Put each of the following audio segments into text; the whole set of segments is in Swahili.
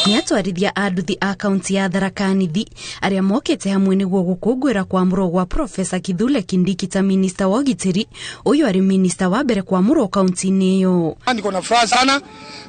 Niatwarithia anduthi a kaunti ya Tharaka Nithi aria mokete hamwe niguo gukungwira kwamurwo gwa Profesa Kithure Kindiki ta minista wa ugitiri, uyu ari minista wa mbere kwamurwo kaunti-ini iyo. Niko na furaha sana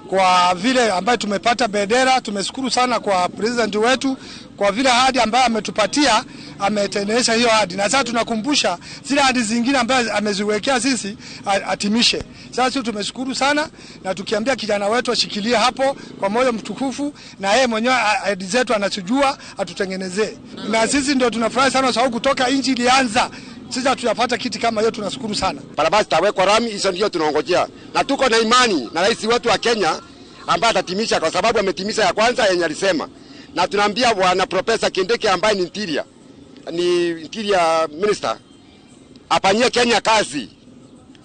kwa vile ambaye tumepata bendera. Tumeshukuru sana kwa president wetu kwa vile ahadi ambayo ametupatia, ametekeleza hiyo ahadi, na sasa tunakumbusha zile ahadi zingine ambazo ameziwekea sisi atimishe. Sasa tumeshukuru sana, na tukiambia kijana wetu ashikilie hapo kwa moyo mtukufu, na yeye mwenyewe ahadi zetu anachojua atutengenezee. Na sisi ndio tunafurahi sana sababu kutoka inchi ilianza sisi tutapata kiti kama hiyo, tunashukuru sana. Barabara zitawekwa rami, hizo ndio tunaongojea. Na tuko na imani na rais wetu wa Kenya ambaye atatimisha, kwa sababu ametimiza ya kwanza yenye alisema. Na tunaambia bwana Profesa Kindiki ambaye ni interior minister apanyie Kenya kazi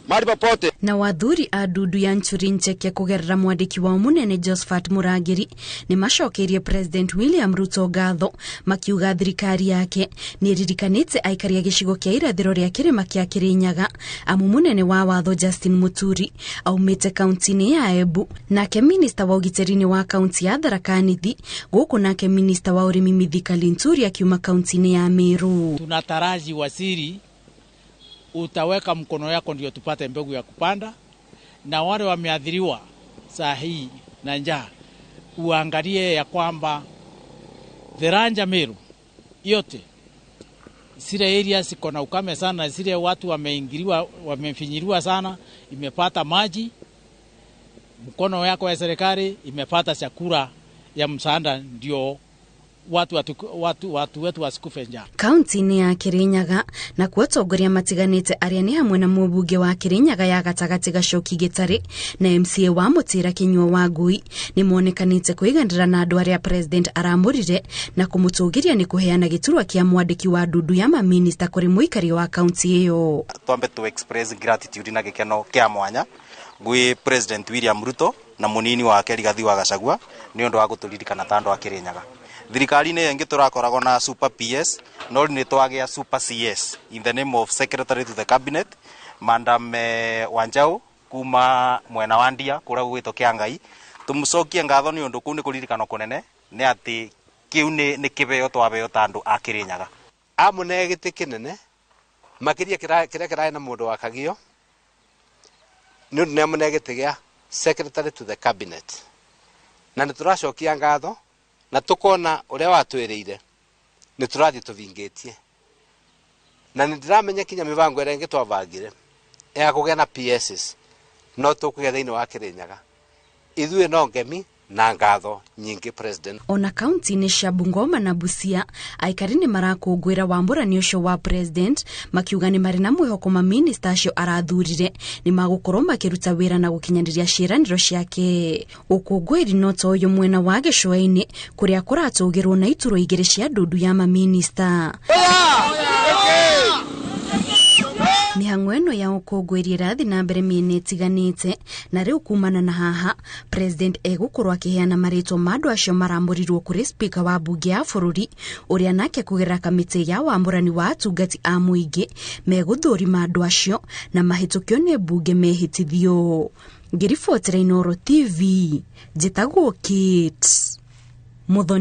mahali popote. Na wathuri a Dudu ya Nchuri Ncheke kugerera mwandiki wa munene Josephat Murangiri ni macokerie President William Ruto ngatho, makiuga thirikari yake ni ririkanite aikaria gicigo kia irathiro ria kirima kia Kirinyaga amu munene wa watho Justin Muturi aumite kaunti-ini ya Embu, nake minista wa ugitiri wa kaunti ya Tharaka Nithi, guku nake minista wa urimi Mithika Linturi akiuma kaunti-ini ya Meru. Tunataraji waziri utaweka mkono yako ndio tupate mbegu ya kupanda, na wale wameathiriwa saa hii na njaa uangalie ya kwamba Tharaka Meru yote zile areas ziko na ukame sana, zile watu wameingiliwa, wamefinyiliwa sana, imepata maji. Mkono yako ya serikali imepata chakula ya msaada, ndio watu wetu wasikufe njaa. Kaunti-ini ya Kirinyaga na kuotongoria matiganite aria ni hamwe na mubunge wa Kirinyaga ya gatagati Gacoki Gitari na MCA wa Mutira Kinyua wa Ngui ni monekanite kuigandira na andu aria president aramurire na kumutugiria ni kuheana giturwa kia mwandiki wa Dudu ya maminista kuri muikari wa kaunti iyo. Twambe to express gratitude na gikeno kia mwanya gwi President William Ruto na munini wake Rigathi wa Gachagua ni undu wa guturirikana ta andu a Kirinyaga. Thirikari ne yengi turakoragwo na super PS no ni twagia super CS in the name of Secretary to the Cabinet Madam Wanjau kuma mwena wa Ndia kura gwito Kiangai. Tumucokie ngatho ni undu ku ni kuririkana kunene ni ati kiu ni kibeo twabeo ta andu a Kirinyaga. Amune giti kinene makiria kira na mundu wa Kagio ni undu amune giti gia Secretary to the Cabinet, na ni turacokia ngatho na tukona uria watwirire ni turathi tuvingetie, na ndiramenya kinya mivango ira ingi twavangire ya kugena PSs no tukuge thiini wa Kirinyaga ithuĩ no ngemi na ngatho nyingi president. Ona kaunti-ini cia Bungoma na Busia aikari ni marakungwira wamburani ucio wa president, makiuga ni mari na mwihoko ma minista acio arathurire ni magukorwo makiruta wira na gukinyaniria ciiraniro ciake. Ukungwiri no to uyu mwena wa gicua-ini kuria kuratugirwo na ituro igiri cia Dudu ya maminista. Mihango eno ya ukungwiri irathi na mbere miene itiganite, na riu kumana na haha president egukorwo akiheana maritwa ma andu acio maramburirwo kuri speaker wa bunge ya bururi uria nake kugerera kamiti ya wamburani wa atungati a muingi meguthurima andu acio na mahitukio ni bunge mehitithio. Ngiribotera Inooro TV, njitagwo Kate Muthoni.